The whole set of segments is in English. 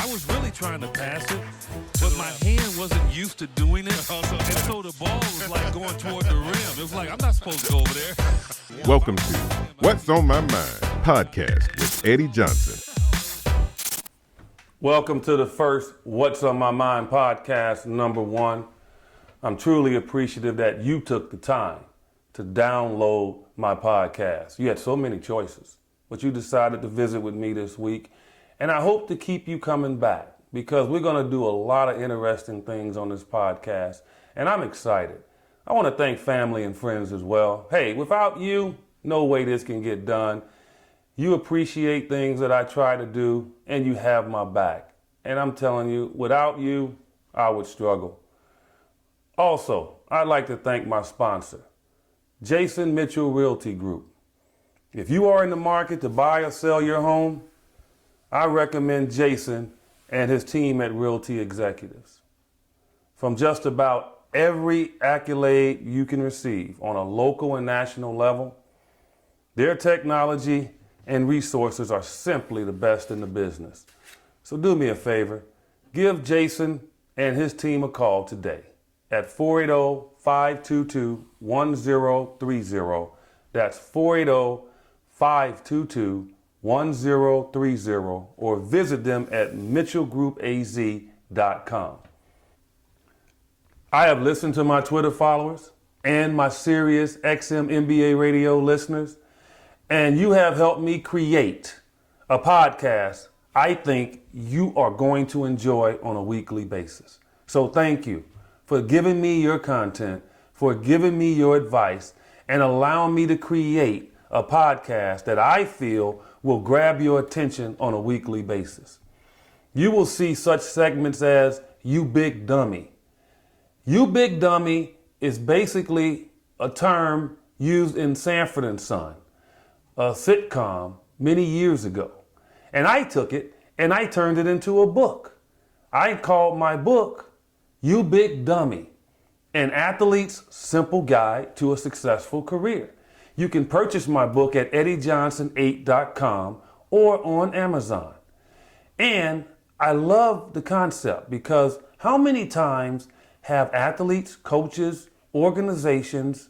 I was really trying to pass it, but my hand wasn't used to doing it. And so the ball was like going toward the rim. It was like, I'm not supposed to go over there. Welcome to What's on My Mind podcast with Eddie Johnson. Welcome to the first What's on My Mind podcast, number one. I'm truly appreciative that you took the time to download my podcast. You had so many choices, but you decided to visit with me this week. And I hope to keep you coming back because we're going to do a lot of interesting things on this podcast. And I'm excited. I want to thank family and friends as well. Hey, without you, no way this can get done. You appreciate things that I try to do, and you have my back. And I'm telling you, without you, I would struggle. Also, I'd like to thank my sponsor, Jason Mitchell Realty Group. If you are in the market to buy or sell your home, I recommend Jason and his team at Realty Executives. From just about every accolade you can receive on a local and national level, their technology and resources are simply the best in the business. So do me a favor, give Jason and his team a call today at 480-522-1030. That's 480-522-1030, or visit them at mitchellgroupaz.com. I have listened to my Twitter followers and my Sirius XM NBA radio listeners, and you have helped me create a podcast I think you are going to enjoy on a weekly basis. So thank you for giving me your content, for giving me your advice, and allowing me to create a podcast that I feel will grab your attention on a weekly basis. You will see such segments as You Big Dummy. You Big Dummy is basically a term used in Sanford & Son, a sitcom many years ago. And I took it and I turned it into a book. I called my book You Big Dummy, an athlete's simple guide to a successful career. You can purchase my book at eddiejohnson8.com or on Amazon. And I love the concept because how many times have athletes, coaches, organizations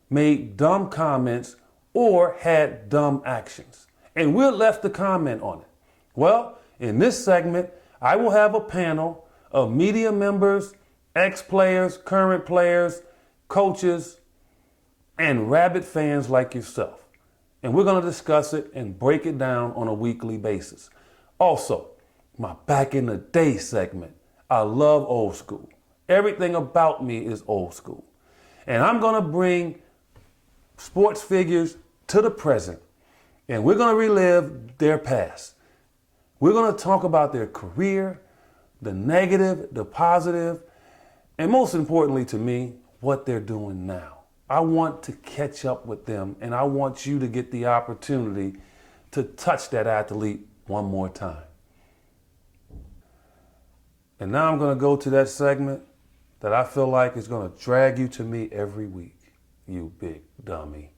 made dumb comments or had dumb actions? And we're left to comment on it. Well, in this segment, I will have a panel of media members, ex-players, current players, coaches, and rabid fans like yourself. And we're going to discuss it and break it down on a weekly basis. Also, my back in the day segment. I love old school. Everything about me is old school. And I'm going to bring sports figures to the present. And we're going to relive their past. We're going to talk about their career, the negative, the positive, and most importantly to me, what they're doing now. I want to catch up with them, and I want you to get the opportunity to touch that athlete one more time. And now I'm going to go to that segment that I feel like is going to drag you to me every week, you big dummy.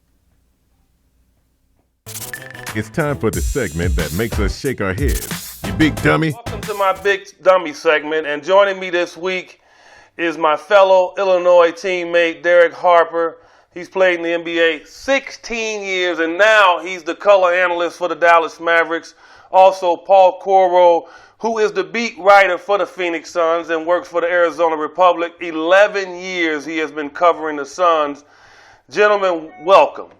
It's time for the segment that makes us shake our heads. You big dummy. Welcome to my big dummy segment, and joining me this week is my fellow Illinois teammate, Derek Harper. He's played in the NBA 16 years, and now he's the color analyst for the Dallas Mavericks. Also, Paul Coro, who is the beat writer for the Phoenix Suns and works for the Arizona Republic. 11 years he has been covering the Suns. Gentlemen, welcome.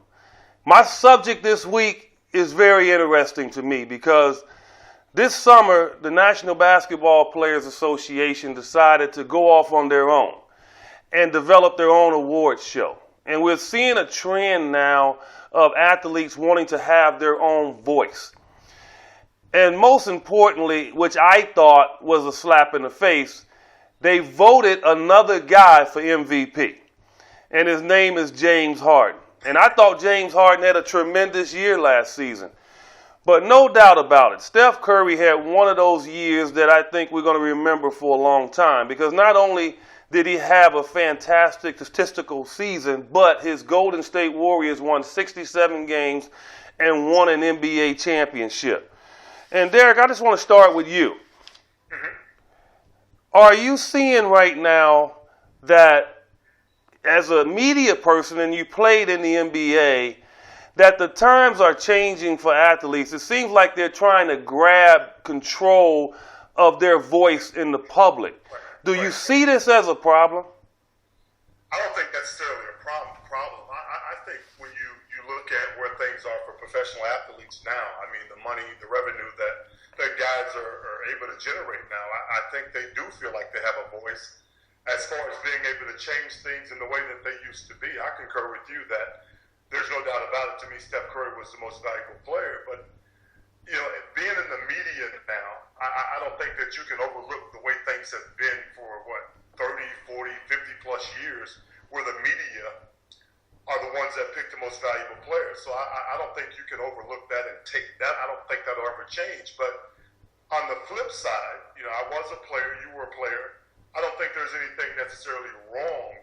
My subject this week is very interesting to me because this summer, the National Basketball Players Association decided to go off on their own and develop their own awards show. And we're seeing a trend now of athletes wanting to have their own voice. And most importantly, which I thought was a slap in the face, they voted another guy for MVP. And his name is James Harden. And I thought James Harden had a tremendous year last season. But no doubt about it, Steph Curry had one of those years that I think we're going to remember for a long time. Because not only did he have a fantastic statistical season, but his Golden State Warriors won 67 games and won an NBA championship. And Derek, I just want to start with you. Are you seeing right now that as a media person and you played in the NBA, that the times are changing for athletes? It seems like they're trying to grab control of their voice in the public. Do you see this as a problem? I don't think necessarily a problem. I think when you look at where things are for professional athletes now, I mean, the money, the revenue that guys are able to generate now, I think they do feel like they have a voice as far as being able to change things in the way that they used to be. I concur with you that there's no doubt about it. To me, Steph Curry was the most valuable player. But, you know, being in the media now, I don't think that you can overlook the way things have been for, 30, 40, 50-plus years, where the media are the ones that pick the most valuable players. So I don't think you can overlook that and take that. I don't think that'll ever change. But on the flip side, you know, I was a player, you were a player. I don't think there's anything necessarily wrong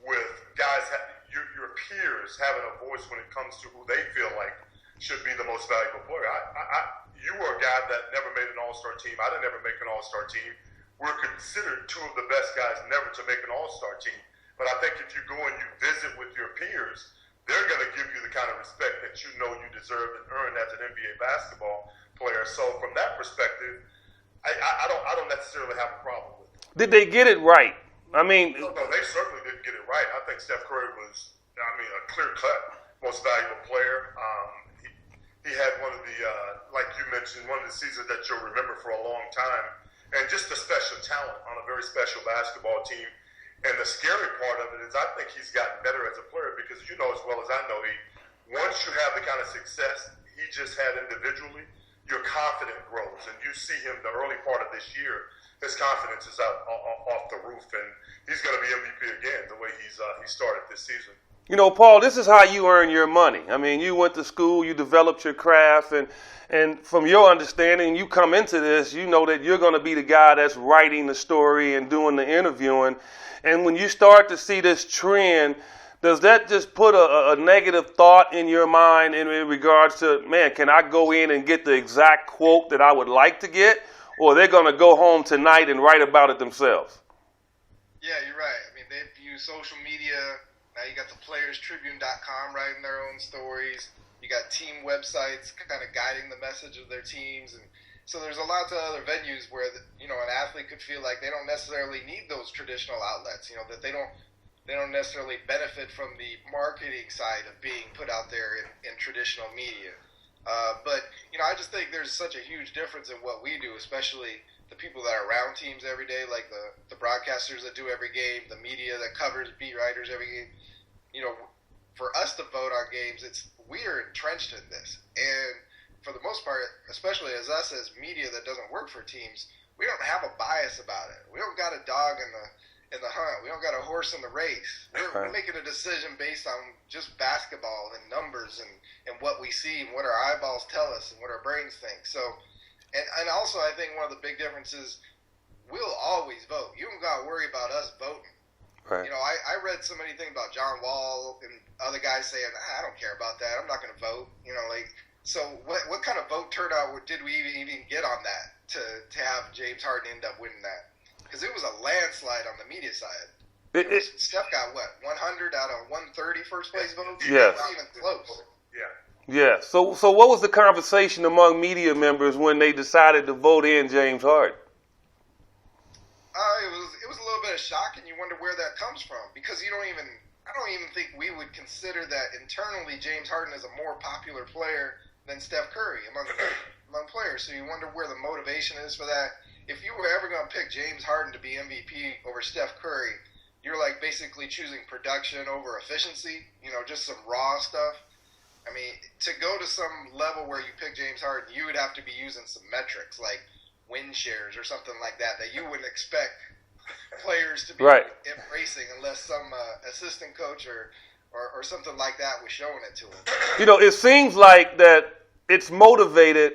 with guys, your peers having a voice when it comes to who they feel like should be the most valuable player. You were a guy that never made an all-star team. I didn't ever make an all-star team. We're considered two of the best guys never to make an all-star team. But I think if you go and you visit with your peers, they're going to give you the kind of respect that you know you deserve and earn as an NBA basketball player. So from that perspective, I don't necessarily have a problem with it. Did they get it right? I mean, no, they certainly didn't get it right. I think Steph Curry was, a clear-cut most valuable player. He had one of the, like you mentioned, one of the seasons that you'll remember for a long time, and just a special talent on a very special basketball team. And the scary part of it is I think he's gotten better as a player because you know as well as I know, once you have the kind of success he just had individually, your confidence grows. And you see him the early part of this year, his confidence is off the roof, and he's going to be MVP again the way he started this season. You know, Paul, this is how you earn your money. I mean, you went to school, you developed your craft, and from your understanding, you come into this, you know that you're going to be the guy that's writing the story and doing the interviewing. And when you start to see this trend, does that just put a negative thought in your mind in regards to, man, can I go in and get the exact quote that I would like to get? Or they're going to go home tonight and write about it themselves? Yeah, you're right. I mean, they've used social media. Now you got the playerstribune.com writing their own stories. You got team websites kind of guiding the message of their teams. And so there's a lot of other venues where, an athlete could feel like they don't necessarily need those traditional outlets, that they don't necessarily benefit from the marketing side of being put out there in traditional media. But I just think there's such a huge difference in what we do, especially the people that are around teams every day, like the broadcasters that do every game, the media that covers, beat writers every game. For us to vote on games, we're entrenched in this. And for the most part, especially as us as media that doesn't work for teams, we don't have a bias about it. We don't got a dog in the hunt. We don't got a horse in the race. We're making a decision based on just basketball and numbers and what we see and what our eyeballs tell us and what our brains think. So, and also I think one of the big differences, we'll always vote. You don't got to worry about us voting. Right. I read so many things about John Wall and other guys saying, I don't care about that. I'm not going to vote. So what kind of vote turnout did we even get on that to have James Harden end up winning that? Because it was a landslide on the media side. Steph got, 100 out of 130 first place votes? Yes. Not even close. Yeah. So what was the conversation among media members when they decided to vote in James Harden? It was a little bit of shock, and you wonder where that comes from, because I don't even think we would consider that internally James Harden is a more popular player than Steph Curry among players. So you wonder where the motivation is for that. If you were ever going to pick James Harden to be MVP over Steph Curry, you're like basically choosing production over efficiency, just some raw stuff. I mean, to go to some level where you pick James Harden, you would have to be using some metrics like win shares or something like that you wouldn't expect players to be embracing unless some assistant coach or something like that was showing it to them. It seems like that it's motivated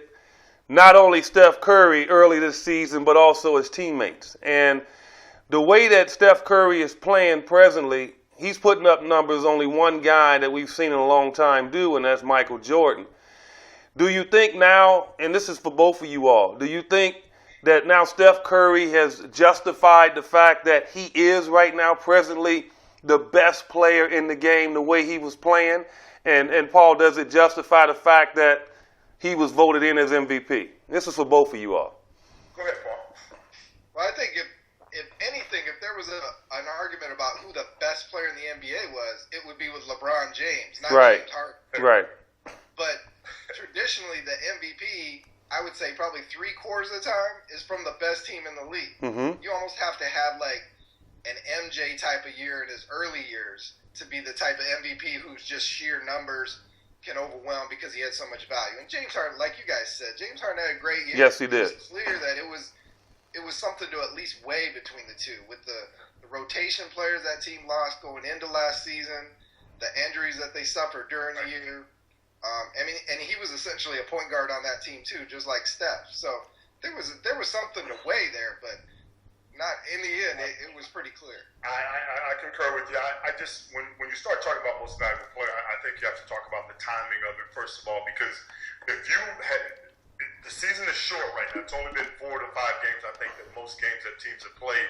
not only Steph Curry early this season, but also his teammates. And the way that Steph Curry is playing presently, he's putting up numbers only one guy that we've seen in a long time do, and that's Michael Jordan. Do you think now, and this is for both of you all, do you think that now Steph Curry has justified the fact that he is right now presently the best player in the game the way he was playing? And Paul, does it justify the fact that he was voted in as MVP? This is for both of you all. Go ahead, Paul. Well, I think if anything, if there was an argument about who the best player in the NBA was, it would be with LeBron James, not Right. James Harden. Right. But traditionally, the MVP, I would say probably 3/4 of the time, is from the best team in the league. Mm-hmm. You almost have to have like an MJ type of year in his early years to be the type of MVP who's just sheer numbers can overwhelm because he had so much value. And James Harden, like you guys said, James Harden had a great year. Yes, he did. It was clear that it was something to at least weigh between the two. With the rotation players that team lost going into last season, the injuries that they suffered during the year. And he was essentially a point guard on that team too, just like Steph. So there was something to weigh there, but not in the end. It was pretty clear. I concur with you. I just when you start talking about most valuable player, I think you have to talk about the timing of it first of all, because if you had the season is short right now. It's only been 4 to 5 games. I think that most games that teams have played,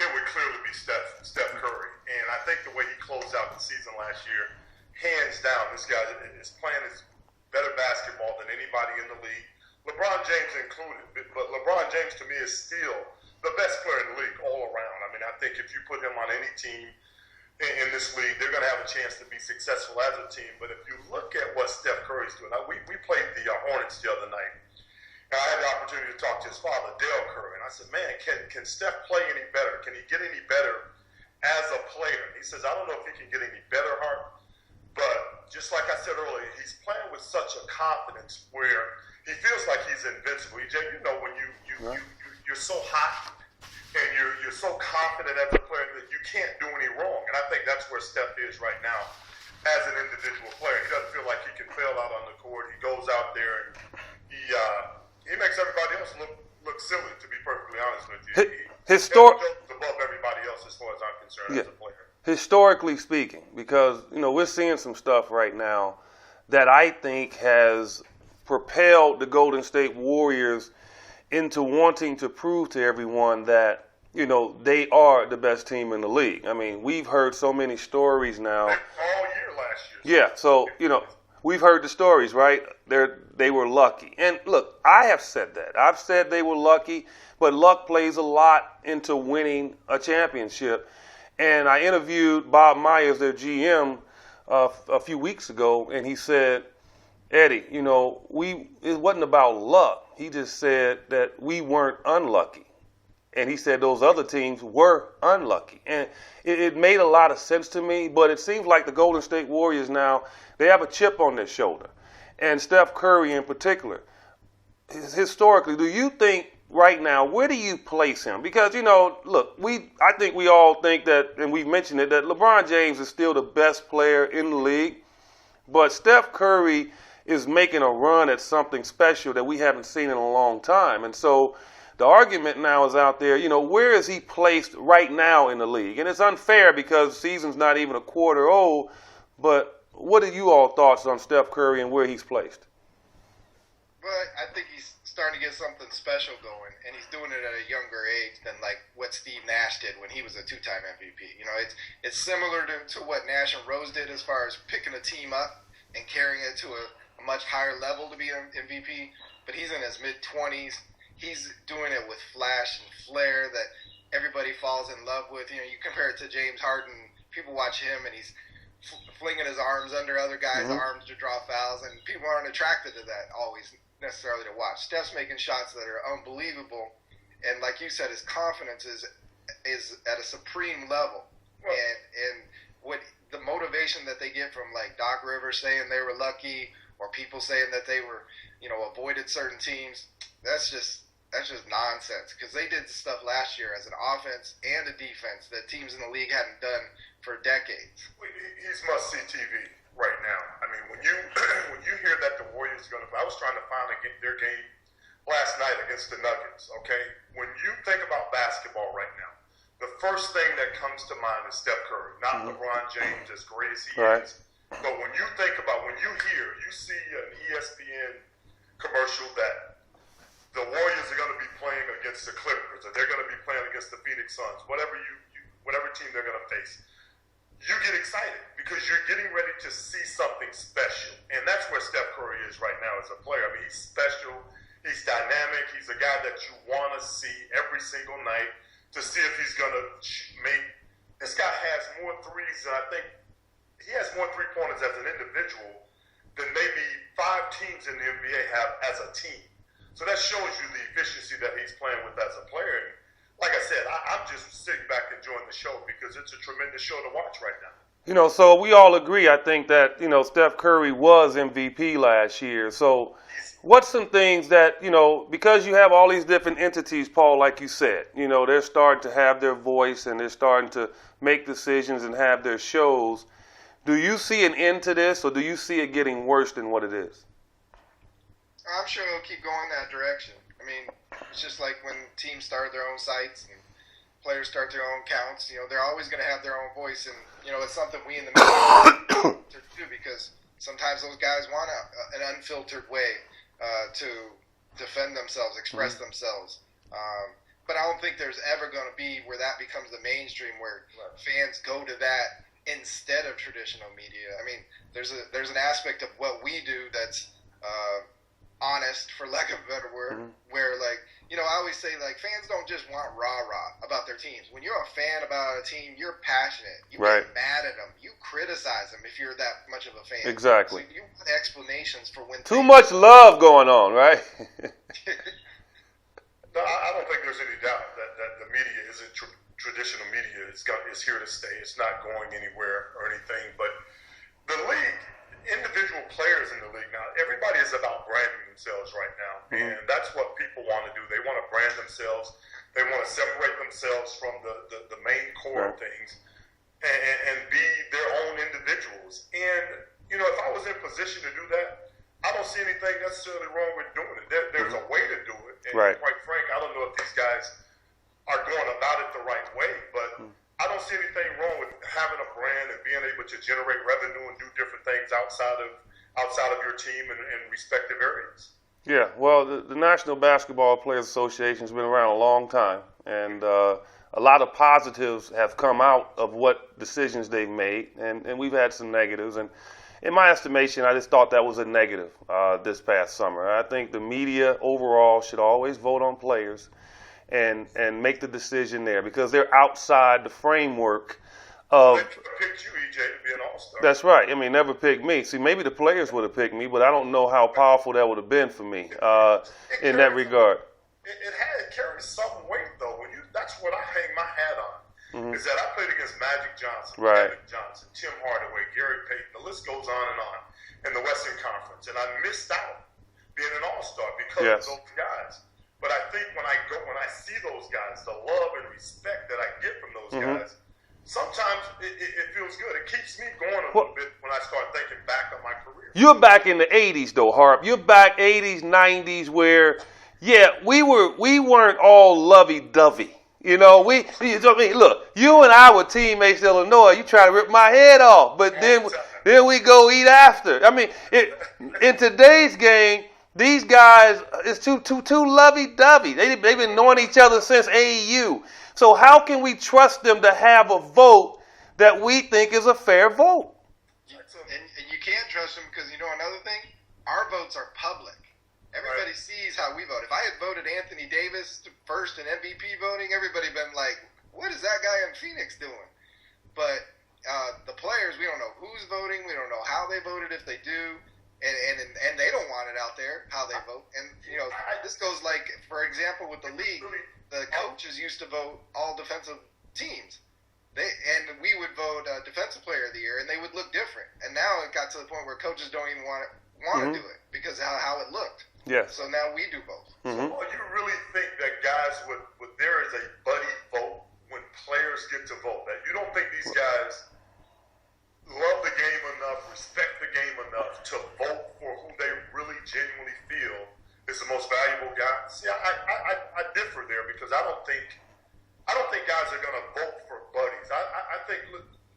it would clearly be Steph Curry. And I think the way he closed out the season last year, hands down, this guy is playing his better basketball than anybody in the league. LeBron James included. But LeBron James, to me, is still the best player in the league all around. I mean, I think if you put him on any team in this league, they're going to have a chance to be successful as a team. But if you look at what Steph Curry's doing, we played the Hornets the other night. And I had the opportunity to talk to his father, Dale Curry, and I said, man, can Steph play any better? Can he get any better as a player? He says, I don't know if he can get any better, Hart, but just like I said earlier, he's playing with such a confidence where he feels like he's invincible. You know, when you're so hot and you're so confident as a player that you can't do any wrong. And I think that's where Steph is right now as an individual player. He doesn't feel like he can fail out on the court. He goes out there and he makes everybody else look silly, to be perfectly honest with you. He's above everybody else as far as I'm concerned as a player. Historically speaking, because, you know, we're seeing some stuff right now that I think has propelled the Golden State Warriors into wanting to prove to everyone that, you know, they are the best team in the league. I mean, we've heard so many stories now. All year last year. Yeah, so, you know, we've heard the stories, right? They were lucky. And look, I have said that. I've said they were lucky, but luck plays a lot into winning a championship. And I interviewed Bob Myers, their GM, a few weeks ago, and he said, Eddie, you know, it wasn't about luck. He just said that we weren't unlucky. And he said those other teams were unlucky. And it made a lot of sense to me, but it seems like the Golden State Warriors now, they have a chip on their shoulder. And Steph Curry in particular, historically, do you think right now, where do you place him? Because, you know, look, I think we all think that, and we've mentioned it, that LeBron James is still the best player in the league. But Steph Curry is making a run at something special that we haven't seen in a long time. And so the argument now is out there, you know, where is he placed right now in the league? And it's unfair because the season's not even a quarter old, but what are you all thoughts on Steph Curry and where he's placed? Well, I think he's starting to get something special going, and he's doing it at a younger age than like what Steve Nash did when he was a 2-time MVP. You know, it's similar to what Nash and Rose did as far as picking a team up and carrying it to a much higher level to be an MVP, but he's in his mid-20s. He's doing it with flash and flair that everybody falls in love with. You know, you compare it to James Harden, people watch him and he's flinging his arms under other guys' arms to draw fouls, and people aren't attracted to that always necessarily to watch. Steph's making shots that are unbelievable, and like you said, his confidence is at a supreme level. And what the motivation that they get from like Doc Rivers saying they were lucky, or people saying that they were, you know, avoided certain teams, that's just nonsense, because they did stuff last year as an offense and a defense that teams in the league hadn't done for decades. He's must-see TV right now. I mean, when you hear that the Warriors are going to – I was trying to find their game last night against the Nuggets, okay? When you think about basketball right now, the first thing that comes to mind is Steph Curry, not LeBron James, as great as he is. But when you think about – when you see an ESPN commercial that the Warriors are going to be playing against against the Clippers, or they're going to be playing against the Phoenix Suns, whatever team they're going to face, you get excited because you're getting ready to see something special. And that's where Steph Curry is right now as a player. I mean, he's special. He's dynamic. He's a guy that you want to see every single night to see if he's going to make. This guy has more threes than I think. He has more three-pointers as an individual than maybe 5 teams in the NBA have as a team. So that shows you the efficiency that he's playing with as a player. And like I said, I'm just sitting back enjoying the show because it's a tremendous show to watch right now. You know, so we all agree, I think, that, you know, Steph Curry was MVP last year. So what's some things that, you know, because you have all these different entities, Paul, like you said, you know, they're starting to have their voice and they're starting to make decisions and have their shows. Do you see an end to this, or do you see it getting worse than what it is? I'm sure it'll keep going that direction. I mean, it's just like when teams start their own sites and players start their own accounts. You know, they're always going to have their own voice, and you know, it's something we in the media to do because sometimes those guys want an unfiltered way to defend themselves, express themselves. But I don't think there's ever going to be where that becomes the mainstream, where fans go to that instead of traditional media. I mean, there's an aspect of what we do that's honest, for lack of a better word, where, like, you know, I always say, like, fans don't just want rah-rah about their teams. When you're a fan about a team, you're passionate. You get mad at them. You criticize them if you're that much of a fan. Exactly. So you want explanations for when too much love going on, right? No, I don't think there's any doubt that the media isn't traditional media. It's here to stay. It's not going anywhere or anything. But the league, individual players in the league now, everybody is about branding themselves right now. And that's what people want to do. They want to brand themselves. They want to separate themselves from the main core of things and be their own individuals. And, you know, if I was in position to do that, I don't see anything necessarily wrong with doing it. There's a way to do it. And quite frank, I don't know if these guys are going about it the right way, but I don't see anything wrong with having a brand and being able to generate revenue and do different things outside of your team in respective areas. Yeah, well, the National Basketball Players Association has been around a long time, and a lot of positives have come out of what decisions they've made, and we've had some negatives. And in my estimation, I just thought that was a negative this past summer. I think the media overall should always vote on players and make the decision there, because they're outside the framework of. They picked you, EJ, to be an all-star. That's right. I mean, never picked me. See, maybe the players would have picked me, but I don't know how powerful that would have been for me in that regard. It carries some weight, though. That's what I hang my hat on. Is that I played against Magic Johnson, Kevin Johnson, Tim Hardaway, Gary Payton. The list goes on in the Western Conference, and I missed out being an all-star because of those guys. But I think when I see those guys, the love and respect that I get from those guys, sometimes it feels good. It keeps me going a little bit when I start thinking back on my career. You're back in the 80s, though, Harp. You're back 80s, 90s, where, we weren't all lovey-dovey. You know, look, you and I were teammates in Illinois. You try to rip my head off, but then we go eat after. I mean, in today's game, these guys is too lovey-dovey. They've been knowing each other since AAU. So how can we trust them to have a vote that we think is a fair vote? And you can't trust them because, you know, another thing, our votes are public. Everybody sees how we vote. If I had voted Anthony Davis first in MVP voting, everybody been like, what is that guy in Phoenix doing? But the players, we don't know who's voting. We don't know how they voted, if they do. And they don't want it out there, how they vote. And, you know, this goes like, for example, with the league, the coaches used to vote all defensive teams. And we would vote Defensive Player of the Year, and they would look different. And now it got to the point where coaches don't even want to do it because of how it looked. Yes. So now we do both. So you really think that guys there is a buddy vote when players get to vote? That you don't think these guys love the game enough, respect the game enough to vote for who they really genuinely feel is the most valuable guy? See, I differ there because I don't think guys are going to vote for buddies. I think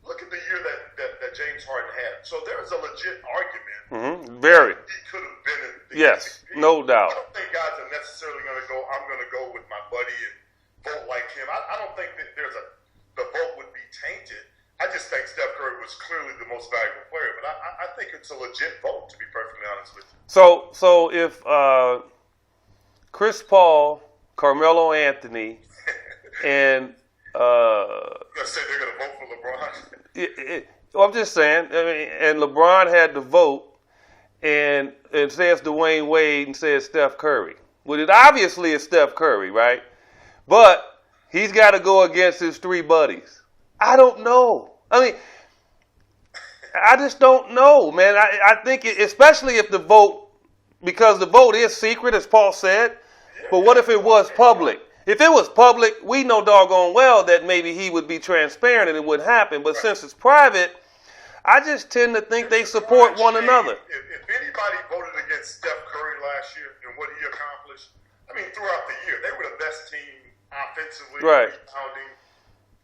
look at the year that James Harden had. So there is a legit argument. Very. He could have been in the Yes, MVP. no doubt. I don't think guys are necessarily going to go, I'm going to go with my buddy and vote like him. I don't think that the vote would be tainted. I just think Steph Curry was clearly the most valuable player. But I think it's a legit vote, to be perfectly honest with you. So if Chris Paul, Carmelo Anthony, and You're going to say they're going to vote for LeBron? well, I'm just saying, and LeBron had the vote, and it says Dwayne Wade and says Steph Curry. Well, it obviously is Steph Curry, right? But he's got to go against his three buddies. I don't know. I mean, I just don't know, man. I think, especially if the vote, because the vote is secret, as Paul said, but what if it was public? If it was public, we know doggone well that maybe he would be transparent and it wouldn't happen. But since it's private, I just tend to think they support one another. If anybody voted against Steph Curry last year and what he accomplished, I mean, throughout the year, they were the best team offensively, rebounding,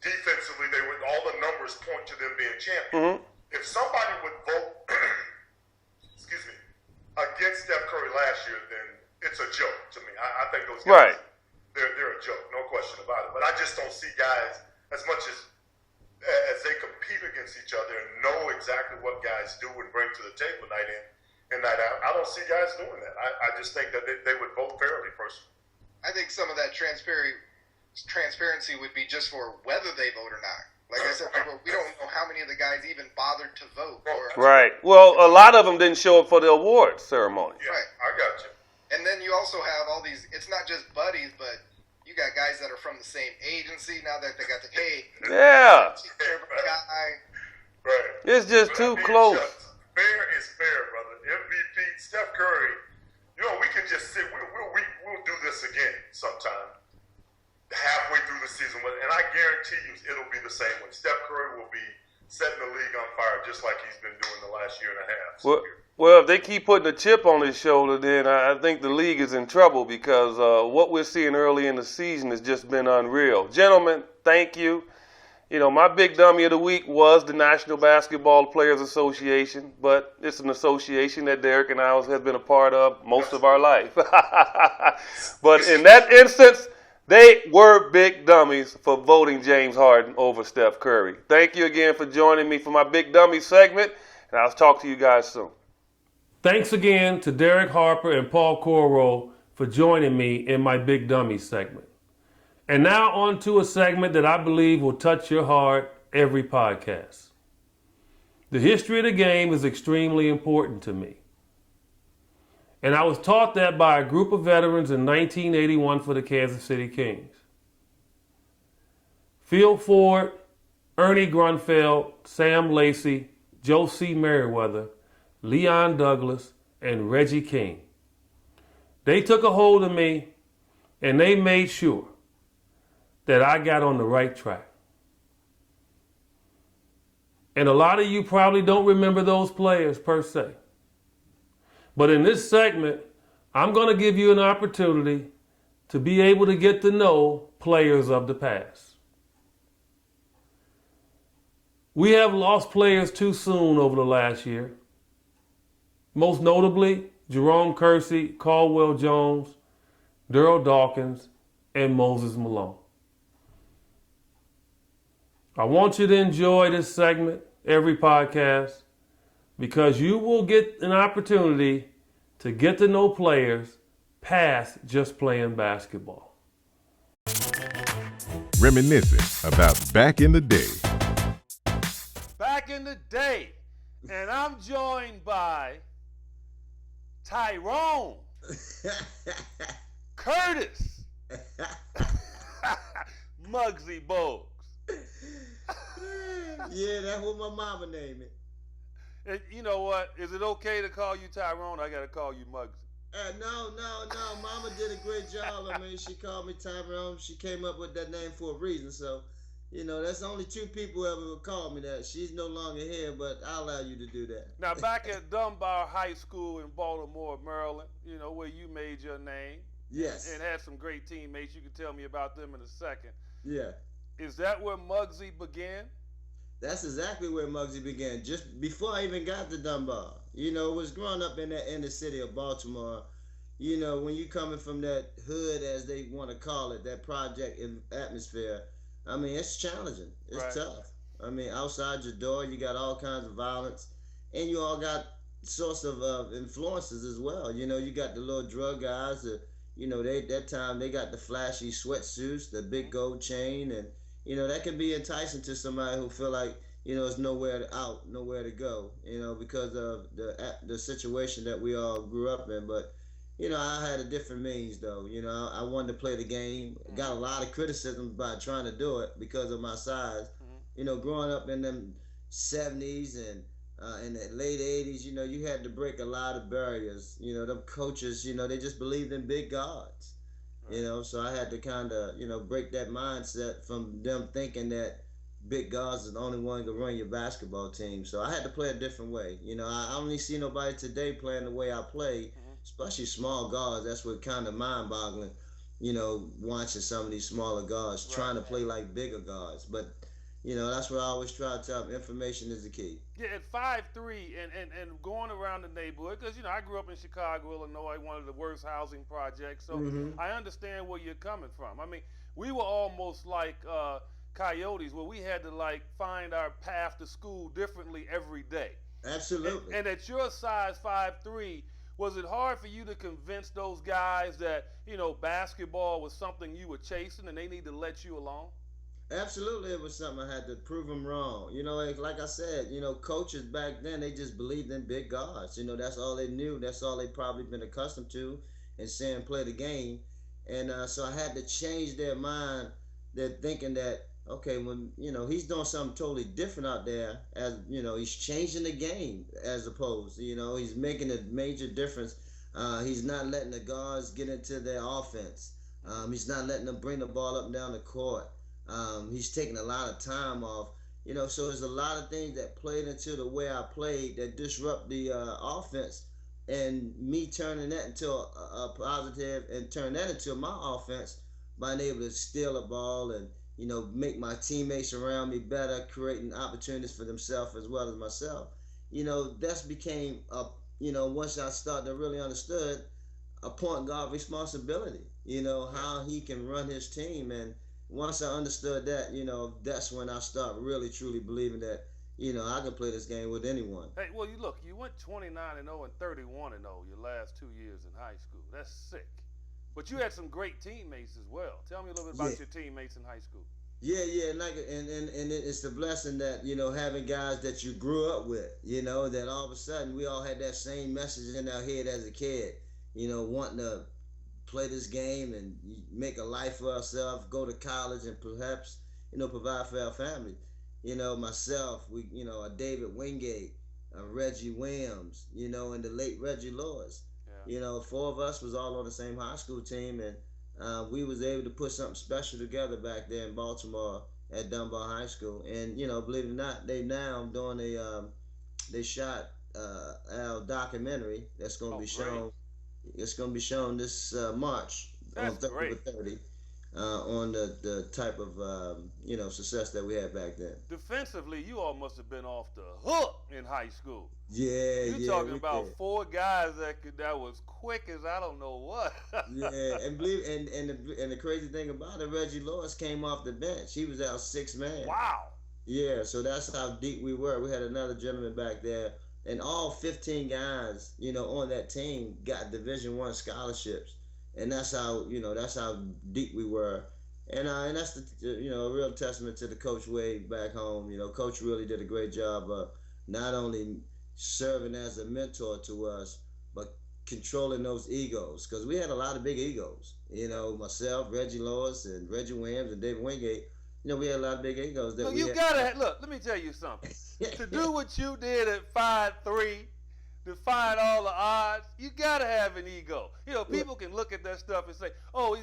defensively. All the numbers point to them being champions. If somebody would vote, excuse me, against Steph Curry last year, then it's a joke to me. I think those guys, they're a joke, no question about it. But I just don't see guys, as much as they compete against each other and know exactly what guys do and bring to the table night in and night out, I don't see guys doing that. I just think that they would vote fairly, personally. I think some of that transparency would be just for whether they vote or not. Like I said, we don't know how many of the guys even bothered to vote. Right. Well, a lot of them didn't show up for the awards ceremony. Yeah, right. I got you. And then you also have all these, it's not just buddies, but you got guys that are from the same agency now that they got the, yeah. Guy. Right. It's just too close. Fair is fair, brother. MVP, Steph Curry, we can just sit, we'll do this again sometime. Halfway through the season, and I guarantee you it'll be the same way. Steph Curry will be setting the league on fire just like he's been doing the last year and a half. Well, if they keep putting a chip on his shoulder, then I think the league is in trouble because what we're seeing early in the season has just been unreal. Gentlemen, thank you. My big dummy of the week was the National Basketball Players Association, but it's an association that Derek and I have been a part of most of our life. But in that instance, they were big dummies for voting James Harden over Steph Curry. Thank you again for joining me for my Big Dummy segment, and I'll talk to you guys soon. Thanks again to Derek Harper and Paul Coro for joining me in my Big Dummy segment. And now on to a segment that I believe will touch your heart every podcast. The history of the game is extremely important to me. And I was taught that by a group of veterans in 1981 for the Kansas City Kings. Phil Ford, Ernie Grunfeld, Sam Lacey, Joe C. Merriweather, Leon Douglas, and Reggie King. They took a hold of me and they made sure that I got on the right track. And a lot of you probably don't remember those players per se. But in this segment, I'm going to give you an opportunity to be able to get to know players of the past. We have lost players too soon over the last year. Most notably, Jerome Kersey, Caldwell Jones, Daryl Dawkins, and Moses Malone. I want you to enjoy this segment, every podcast, because you will get an opportunity to get to know players past just playing basketball. Reminiscing about back in the day. Back in the day, and I'm joined by Tyrone, Curtis, Muggsy Bogues. Yeah, that's what my mama named it. And you know what? Is it okay to call you Tyrone? I got to call you Muggsy. No. Mama did a great job. I mean, she called me Tyrone. She came up with that name for a reason. So, that's only two people ever would call me that. She's no longer here, but I'll allow you to do that. Now, back at Dunbar High School in Baltimore, Maryland, where you made your name. Yes. And had some great teammates. You can tell me about them in a second. Yeah. Is that where Muggsy began? That's exactly where Muggsy began. Just before I even got to Dunbar, was growing up in that inner city of Baltimore. When you coming from that hood, as they want to call it, that project atmosphere. I mean, it's challenging. It's Right. tough. I mean, outside your door, you got all kinds of violence, and you all got sorts of influences as well. You got the little drug guys. They that time they got the flashy sweatsuits, the big gold chain, and that can be enticing to somebody who feel like it's nowhere out, nowhere to go. Because of the situation that we all grew up in. But I had a different means though. I wanted to play the game. Got a lot of criticism by trying to do it because of my size. Growing up in them '70s and in the late '80s, you had to break a lot of barriers. Them coaches, they just believed in big gods. So I had to kind of, break that mindset from them thinking that big guards is the only one who can run your basketball team. So I had to play a different way. I only see nobody today playing the way I play, especially small guards. That's what kind of mind-boggling, watching some of these smaller guards trying to play like bigger guards. But, that's what I always try to tell them. Information is the key. Yeah, at 5'3", and going around the neighborhood, because I grew up in Chicago, Illinois, one of the worst housing projects, so I understand where you're coming from. I mean, we were almost like coyotes, where we had to like find our path to school differently every day. Absolutely. And at your size 5'3", was it hard for you to convince those guys that basketball was something you were chasing and they need to let you alone? Absolutely, it was something I had to prove them wrong. Like I said, coaches back then, they just believed in big guards. That's all they knew. That's all they probably been accustomed to and saying play the game. And so I had to change their mind. They're thinking that, okay, when, he's doing something totally different out there, as, he's changing the game as opposed, he's making a major difference. He's not letting the guards get into their offense. He's not letting them bring the ball up and down the court. He's taking a lot of time off. So there's a lot of things that played into the way I played that disrupt the offense, and me turning that into a positive and turn that into my offense by being able to steal a ball and make my teammates around me better, creating opportunities for themselves as well as myself. That's became once I started to really understood a point guard responsibility. How he can run his team. And once I understood that, that's when I start really truly believing that, I can play this game with anyone. Hey, well, you went 29-0 and 31-0 your last 2 years in high school. That's sick. But you had some great teammates as well. Tell me a little bit about your teammates in high school. Yeah, and it's the blessing that having guys that you grew up with, that all of a sudden we all had that same message in our head as a kid, wanting to play this game and make a life for ourselves, go to college, and perhaps provide for our family. Myself, a David Wingate, a Reggie Williams, and the late Reggie Lewis. Yeah. 4 of us was all on the same high school team, and we was able to put something special together back there in Baltimore at Dunbar High School. And believe it or not, they now doing they shot our documentary that's going to be shown. It's going to be shown this March on October 30 on the type of success that we had back then. Defensively, you all must have been off the hook in high school. You're talking about 4 guys that was quick as I don't know what. Yeah, and the crazy thing about it, Reggie Lewis came off the bench. He was our 6th man. Wow. Yeah, so that's how deep we were. We had another gentleman back there, and all 15 guys, on that team got Division I scholarships, and that's how deep we were. And that's a real testament to the coach way back home. Coach really did a great job of not only serving as a mentor to us, but controlling those egos, because we had a lot of big egos. Myself, Reggie Lewis, and Reggie Williams, and David Wingate. We had a lot of big egos. Look, let me tell you something. To do what you did at 5'3", defying all the odds, you gotta have an ego. People can look at that stuff and say, "Oh,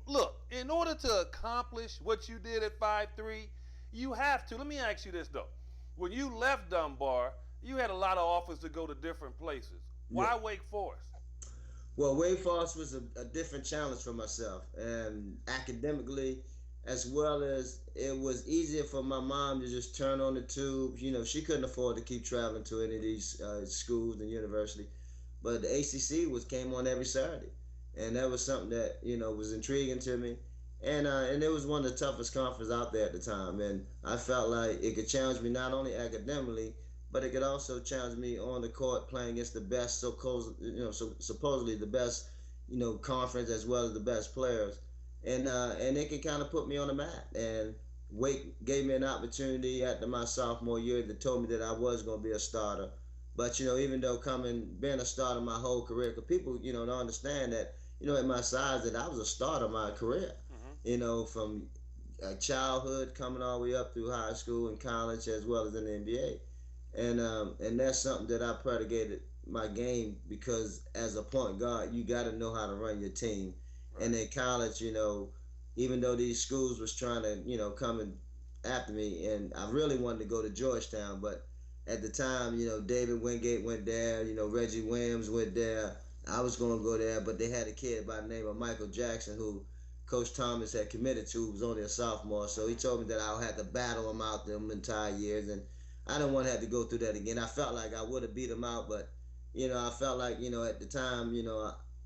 look." In order to accomplish what you did at 5'3", you have to. Let me ask you this though: when you left Dunbar, you had a lot of offers to go to different places. Why Wake Forest? Well, Wake Forest was a different challenge for myself, and academically, as well as it was easier for my mom to just turn on the tube. You know, she couldn't afford to keep traveling to any of these schools and university, but the ACC came on every Saturday, and that was something that was intriguing to me, and it was one of the toughest conferences out there at the time, and I felt like it could challenge me not only academically, but it could also challenge me on the court playing against the best, supposedly the best, conference as well as the best players, and it could kind of put me on the map. And Wake gave me an opportunity after my sophomore year that told me that I was going to be a starter. But even though being a starter my whole career, because people don't understand that at my size that I was a starter my career. From childhood coming all the way up through high school and college as well as in the NBA. And that's something that I predicated my game, because as a point guard, you got to know how to run your team. Right. And in college, even though these schools was trying to, come after me, and I really wanted to go to Georgetown, but at the time, David Wingate went there, Reggie Williams went there. I was going to go there, but they had a kid by the name of Michael Jackson who Coach Thomas had committed to, who was only a sophomore. So he told me that I had to battle him out them entire years, and I didn't want to have to go through that again. I felt like I would have beat him out, but I felt like at the time,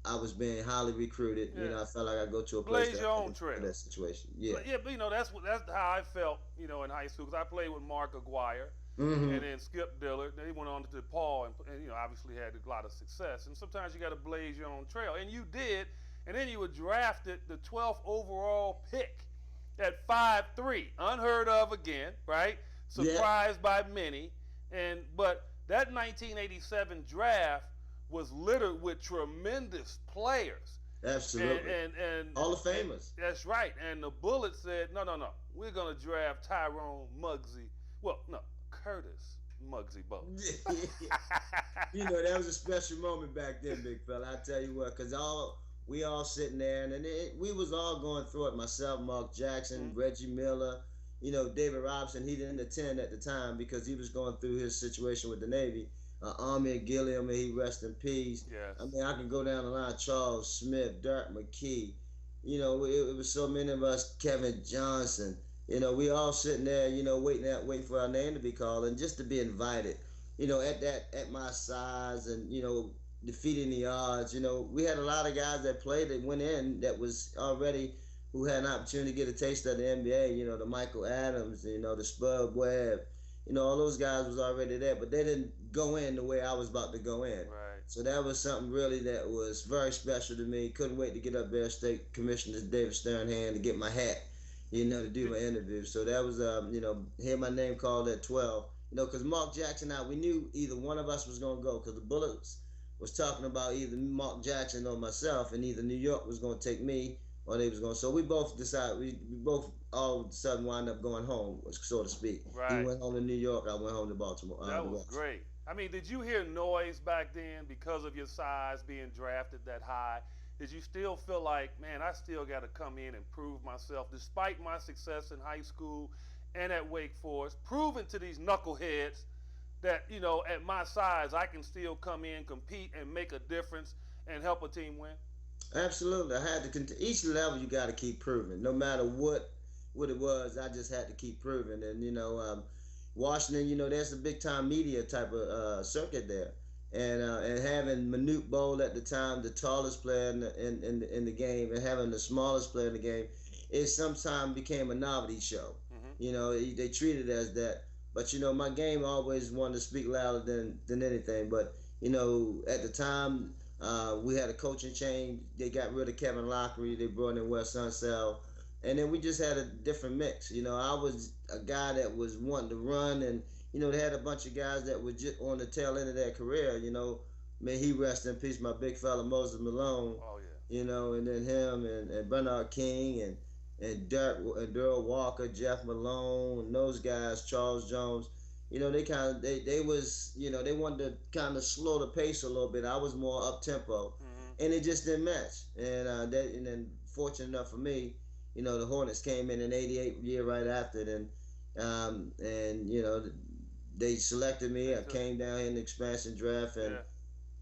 I was being highly recruited. Yeah. I felt like I go to a place Blaze your own trail. That situation. Yeah. Yeah, but that's how I felt, in high school, because I played with Mark Aguirre. Mm-hmm. And then Skip Dillard. Then he went on to DePaul and obviously had a lot of success. And sometimes you got to blaze your own trail. And you did. And then you were drafted the 12th overall pick at 5'3". Unheard of again, right? Surprised by many. But that 1987 draft was littered with tremendous players. Absolutely. And Hall of Famers. That's right. And the Bullets said, no. We're going to draft Tyrone Muggsy. Well, no. Curtis Muggsy Boat. That was a special moment back then, big fella. I tell you what, because we all sitting there, and we was all going through it. Myself, Mark Jackson, mm-hmm. Reggie Miller, David Robinson. He didn't attend at the time because he was going through his situation with the Navy. Ahmed Gilliam, may he rest in peace. Yes. I mean, I can go down the line. Charles Smith, Dirk McKee. It was so many of us. Kevin Johnson. We all sitting there, waiting for our name to be called, and just to be invited, at my size, and defeating the odds. We had a lot of guys that played that went in that was already who had an opportunity to get a taste of the NBA. The Michael Adams, the Spud Webb, all those guys was already there, but they didn't go in the way I was about to go in. Right. So that was something really that was very special to me. Couldn't wait to get up there, State Commissioner David Sternhand, to get my hat. To do my interview. So that was, hear my name called at 12. Because Mark Jackson and I, we knew either one of us was going to go, because the Bullets was talking about either Mark Jackson or myself, and either New York was going to take me or they was going to. So we both decided, we both all of a sudden wound up going home, so to speak. Right. He went home to New York, I went home to Baltimore. That was great. I mean, did you hear noise back then because of your size being drafted that high? Did you still feel like, man, I still got to come in and prove myself, despite my success in high school and at Wake Forest, proving to these knuckleheads that, at my size, I can still come in, compete, and make a difference and help a team win? Absolutely. I had to each level you got to keep proving. No matter what it was, I just had to keep proving. And, Washington, there's a big-time media type of circuit there. And having Manute Bol at the time, the tallest player in the game, and having the smallest player in the game, it sometimes became a novelty show. Mm-hmm. They treated it as that. But my game always wanted to speak louder than anything. But at the time, we had a coaching change. They got rid of Kevin Lockery. They brought in Wes Unseld. And then we just had a different mix. I was a guy that was wanting to run, and they had a bunch of guys that were just on the tail end of their career. May he rest in peace, my big fella Moses Malone. Oh yeah. And then him and Bernard King and Dirk and Daryl Walker, Jeff Malone, and those guys, Charles Jones. They was they wanted to kind of slow the pace a little bit. I was more up tempo, mm-hmm. and it just didn't match. And then fortunate enough for me, the Hornets came in '88, year right after it, and they selected me. I came down here in the expansion draft, and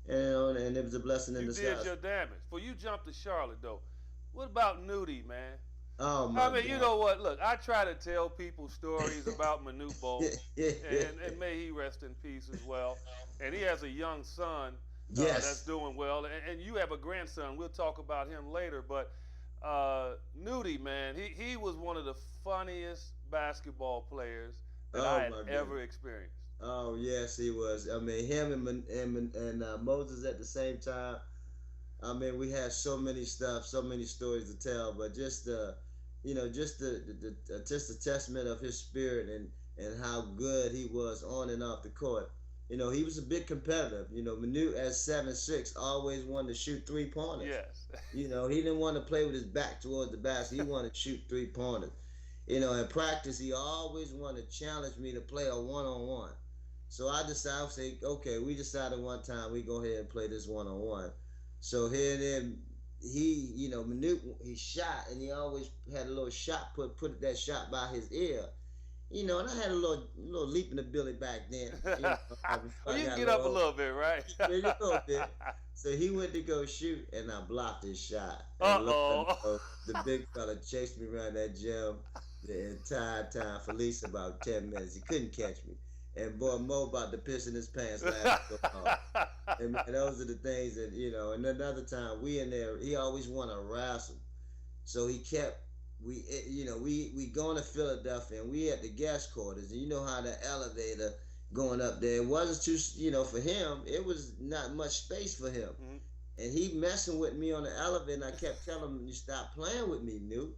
and it was a blessing in disguise. You did your damage. Before you jumped to Charlotte, though, what about Nudie, man? Oh I my mean, you know what? Look, I try to tell people stories about Manute Bol, and may he rest in peace as well. And he has a young son that's Yes. doing well, and you have a grandson. We'll talk about him later. But Nudie, man, he was one of the funniest basketball players that I Oh had my ever goodness. experienced. Oh yes, he was. I mean, him and Moses at the same time. I mean, we had so many stuff, so many stories to tell. But just just just a testament of his spirit and how good he was on and off the court. He was a big competitor. Manute at 7'6" always wanted to shoot 3-pointers. Yes. He didn't want to play with his back towards the basket. He wanted to shoot 3-pointers. In practice, he always wanted to challenge me to play a one-on-one. So I decided, I say, okay, we decided one time we go ahead and play this one-on-one. So here and then, Manute, he shot, and he always had a little shot, put that shot by his ear. And I had a little leaping ability back then. Before Well, I you can got a get up a little little bit, right? maybe a little bit. So he went to go shoot, and I blocked his shot. And look, Uh-oh. the big fella chased me around that gym the entire time for at least about 10 minutes. He couldn't catch me. And boy, Mo about to piss in his pants laughing so hard. And man, those are the things and another time we in there, he always wanted to wrestle. So he kept we going to Philadelphia and we at the guest quarters and you know how the elevator going up there it wasn't too for him it was not much space for him Mm-hmm. and he messing with me on the elevator and I kept telling him you stop playing with me Newt.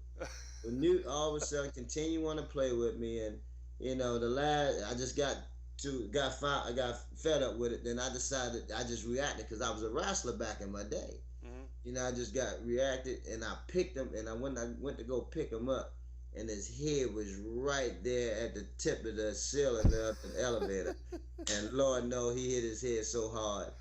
But Newt all of a sudden continue want to play with me and the last I just I got fed up with it then I decided I just reacted because I was a wrestler back in my day. I just got reacted and I picked him and I went to go pick him up and his head was right there at the tip of the ceiling of the elevator. And Lord no, he hit his head so hard.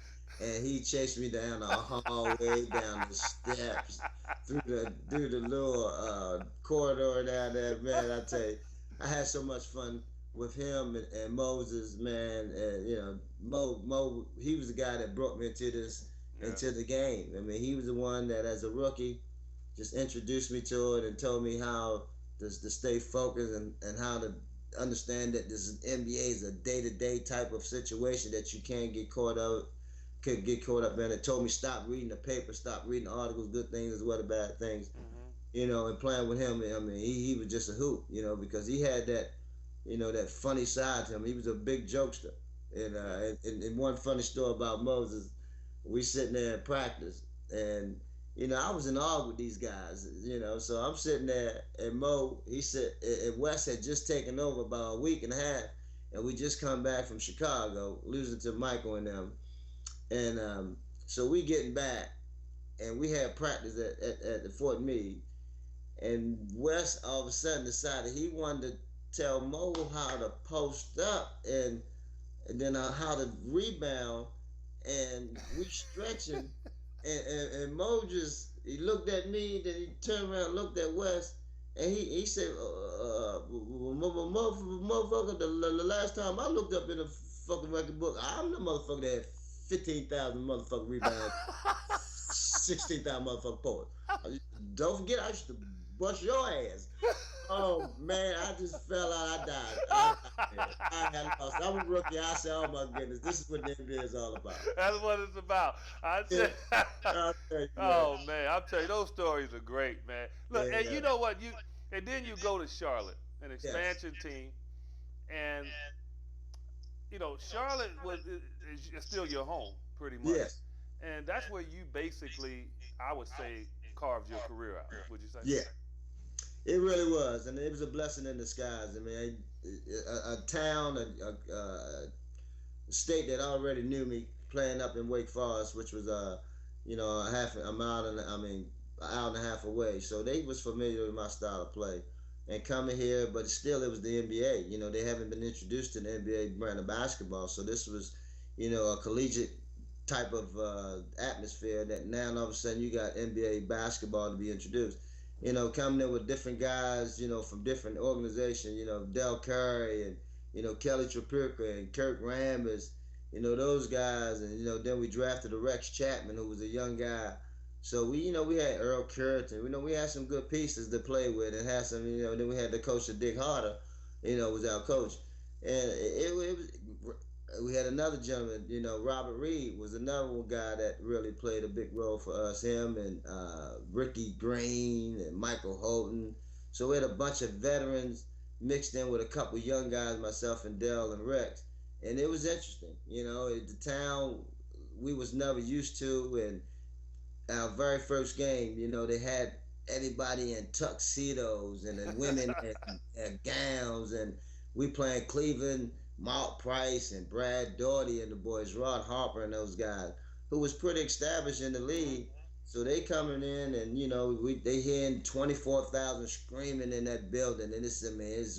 And he chased me down the hallway, down the steps, through the little corridor down there. Man, I tell you, I had so much fun with him and Moses, man. And Mo, he was the guy that brought me into the game. I mean, he was the one that, as a rookie, just introduced me to it and told me how to stay focused and how to understand that this NBA is a day-to-day type of situation that you can't could get caught up in. It told me stop reading the paper, stop reading articles, good things as well as bad things. And playing with him, I mean, he was just a hoop, because he had that, that funny side to him. He was a big jokester. And one funny story about Moses, we sitting there in practice and I was in awe with these guys, so I'm sitting there and Mo, he said, and Wes had just taken over about a week and a half and we just come back from Chicago, losing to Michael and them. And so we getting back and we had practice at the Fort Meade and Wes all of a sudden decided he wanted to tell Mo how to post up and then how to rebound and we stretching and Mo he looked at me then he turned around and looked at Wes and he said motherfucker the last time I looked up in the fucking record book I'm the motherfucker that had 15,000 motherfucking rebounds 16,000 motherfucking points. Don't forget I used to bust your ass. Oh man, I just fell out. I died. I got lost. I was a rookie. I said, "Oh my goodness, this is what the NBA is all about." That's what it's about. I'll tell you, Oh man, I'll tell you those stories are great, man. Look, Yeah, and yeah. you know what? And then you go to Charlotte, an Yes. expansion team, and Charlotte is still your home, pretty much. Yes. And that's where you basically, I would say, carved your career out. Would you say? Yeah. It really was, and it was a blessing in disguise. I mean, a town, a state that already knew me playing up in Wake Forest, which was a mile and an hour and a half away. So they was familiar with my style of play. And coming here, but still it was the NBA. They haven't been introduced to the NBA brand of basketball, so this was, a collegiate type of atmosphere that now all of a sudden you got NBA basketball to be introduced. Coming in with different guys, from different organizations, Del Curry and, Kelly Tripucka and Kirk Rambis, those guys. And, then we drafted a Rex Chapman, who was a young guy So we had Earl Curtin. We had some good pieces to play with, and had some. Then we had the coach of Dick Harder. Was our coach, and it was. We had another gentleman. Robert Reed was another one guy that really played a big role for us. Him and Ricky Green and Michael Holton. So we had a bunch of veterans mixed in with a couple young guys, myself and Dell and Rex, and it was interesting. The town we was never used to, and our very first game, they had everybody in tuxedos and the women in gowns, and we playing Cleveland, Malt Price and Brad Daugherty and the boys, Rod Harper and those guys, who was pretty established in the league. So they coming in, and they hearing 24,000 screaming in that building, and it's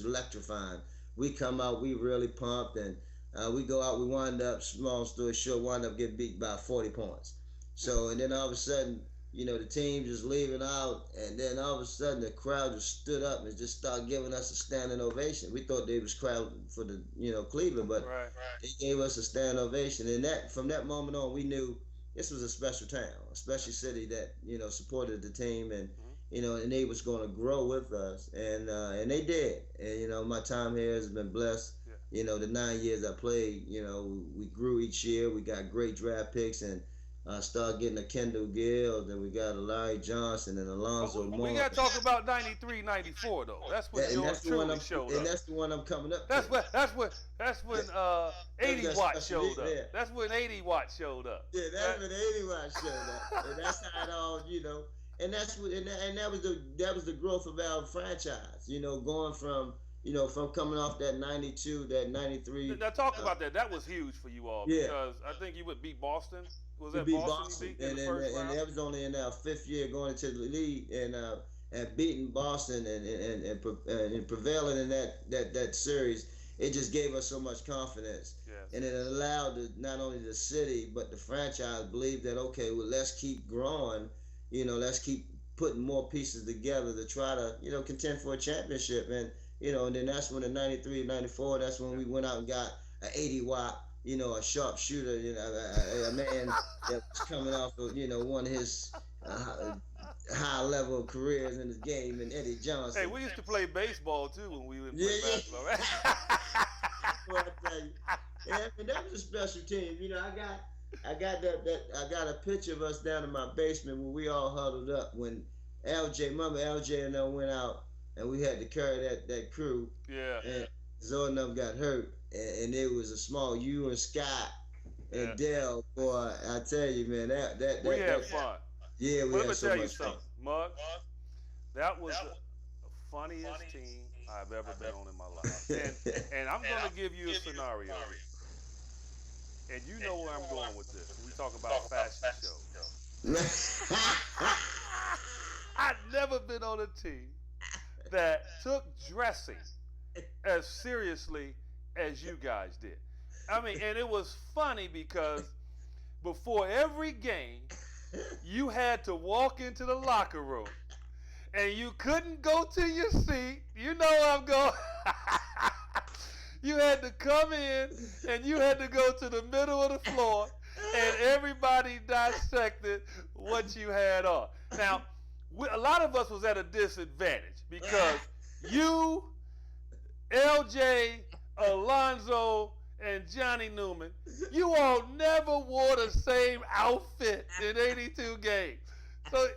electrifying. We come out, we really pumped, and we go out. We wind up, small story short, wind up getting beat by 40 points. So, and then all of a sudden, the team just leaving out, and then all of a sudden the crowd just stood up and just started giving us a standing ovation. We thought they was crowd for the Cleveland, but they gave us a standing ovation, and from that moment on, we knew this was a special town, a special city that supported the team, and and they was going to grow with us, and they did. And my time here has been blessed. The 9 years I played, we grew each year. We got great draft picks, and started getting a Kendall Gill, then we got a Larry Johnson and Alonzo Moore. We got to talk about 93, 94 though. That's when yours truly showed up. And that's the one I'm coming up. That's when 80 Watt showed up. That's when 80 Watt showed up. Yeah, that's when 80 Watt showed up, and that's how it all, and that's what, and that was the growth of our franchise. Going from from coming off that 92, that 93. Now talk about that. That was huge for you all because I think you would beat Boston. Was that Boston you beat in the first round? And that was only in our 5th year going into the league, and beating Boston and prevailing in that series. It just gave us so much confidence, and it allowed not only the city but the franchise believe that let's keep growing. Let's keep putting more pieces together to try to contend for a championship, and then that's when in 93, 94, that's when we went out and got an 80 Watt. A sharpshooter, a man that was coming off of, one of his high-level careers in the game, and Eddie Johnson. Hey, we used to play baseball too when we would play basketball, right? Well, I tell you, and that was a special team. I got a picture of us down in my basement when we all huddled up when LJ and I went out, and we had to carry that crew. Yeah. And Zoe and them got hurt. And it was a small you and Scott and Dell, boy. I tell you, man, we had fun. Yeah, we had so much fun. Muggs, that was the funniest team I've ever been on in my life. And I'm going to give you a scenario here. And you know where I'm going with this. We talk about fashion shows. I've never been on a team that took dressing as seriously as you guys did. I mean, and it was funny because before every game, you had to walk into the locker room and you couldn't go to your seat. You know where I'm going. You had to come in and you had to go to the middle of the floor and everybody dissected what you had on. Now, a lot of us was at a disadvantage because you, LJ, Alonzo, and Johnny Newman, you all never wore the same outfit in 82 games. So,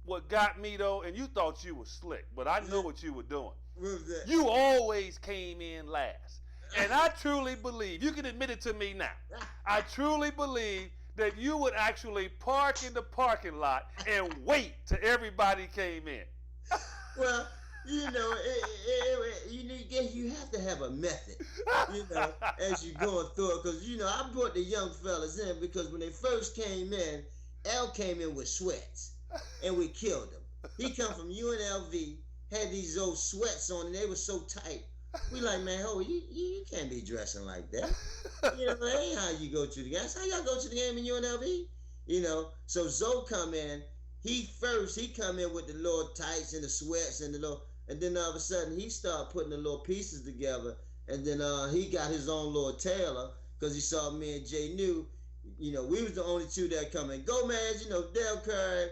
what got me though, and you thought you were slick, but I know what you were doing. You always came in last. And I truly believe, you can admit it to me now, I truly believe that you would actually park in the parking lot and wait till everybody came in. Well, you have to have a method, as you're going through it. Because, I brought the young fellas in because when they first came in, L came in with sweats, and we killed him. He come from UNLV, had these old sweats on, and they were so tight. We like, man, you can't be dressing like that. That ain't how you go to the game. That's how y'all go to the game in UNLV. So Zoe come in. He come in with the little tights and the sweats and and then all of a sudden he started putting the little pieces together, and then he got his own little tailor because he saw me and Jay New we was the only two that come in. Gomez, Del Curry,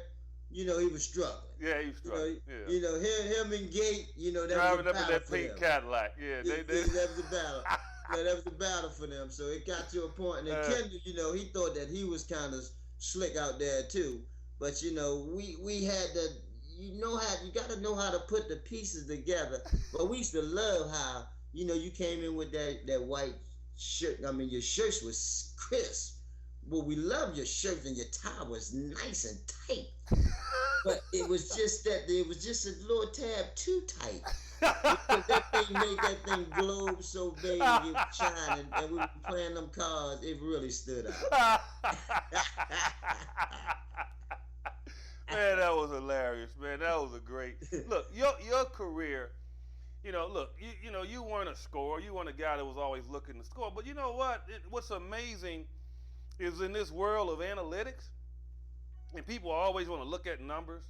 he was struggling. Yeah, he was struggling. Yeah. Him and Gate, that Driving was a up in battle that for pink them. Cadillac. Yeah, That was a battle. That was a battle for them. So it got to a point, and then Kendrick, he thought that he was kind of slick out there too. But we had to, you got to know how to put the pieces together. But we used to love how you came in with that white shirt. I mean, your shirts was crisp. Well, we loved your shirts, and your tie was nice and tight. But it was just a little tab too tight. Because that thing made that thing globe so big, it was shining, and we were playing them cards. It really stood out. Man, that was hilarious, man. That was a great look. Your career, look, you weren't a scorer. You weren't a guy that was always looking to score. But you know what? What's amazing is in this world of analytics, and people always want to look at numbers.